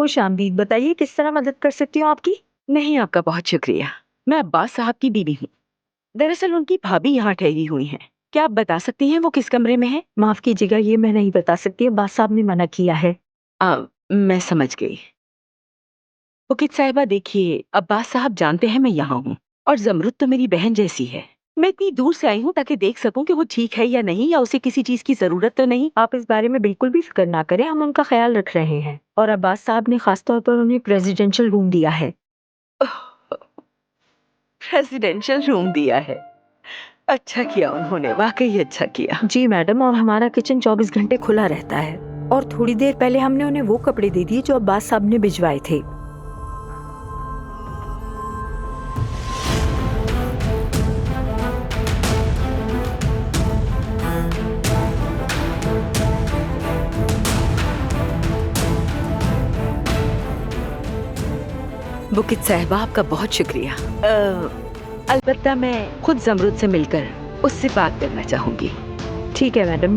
خوش آمدید، بتائیے کس طرح مدد کر سکتی ہوں آپ کی؟ نہیں، آپ کا بہت شکریہ۔ میں عباس صاحب کی بیوی ہوں۔ دراصل ان کی بھابھی یہاں ٹھہری ہوئی ہیں۔ کیا آپ بتا سکتی ہیں وہ کس کمرے میں ہیں؟ معاف کیجیے گا، یہ میں نہیں بتا سکتی، عباس صاحب نے منع کیا ہے۔ میں سمجھ گئی۔ وکیل صاحبہ دیکھیے، عباس صاحب جانتے ہیں میں یہاں ہوں، اور زمرد تو میری بہن جیسی ہے۔ میں اتنی دور سے آئی ہوں تاکہ دیکھ سکوں کہ وہ ٹھیک ہے یا نہیں، یا اسے کسی چیز کی ضرورت تو نہیں۔ آپ اس بارے میں بالکل بھی فکر نہ کریں، ہم ان کا خیال رکھ رہے ہیں، اور عباس صاحب نے خاص طور پر انہیں پریزیڈینشل روم دیا ہے۔ ریزیڈینشل روم دیا ہے؟ اچھا کیا انہوں نے، واقعی اچھا کیا۔ جی میڈم، اور ہمارا کچن 24 گھنٹے کھلا رہتا ہے، اور تھوڑی دیر پہلے ہم نے انہیں وہ کپڑے دے دیے جو عباس صاحب نے بھجوائے تھے۔ بکت صاحبہ، آپ کا بہت شکریہ۔ البتہ میں خود زمرد سے مل کر اس سے بات کرنا چاہوں گی۔ ٹھیک ہے میڈم۔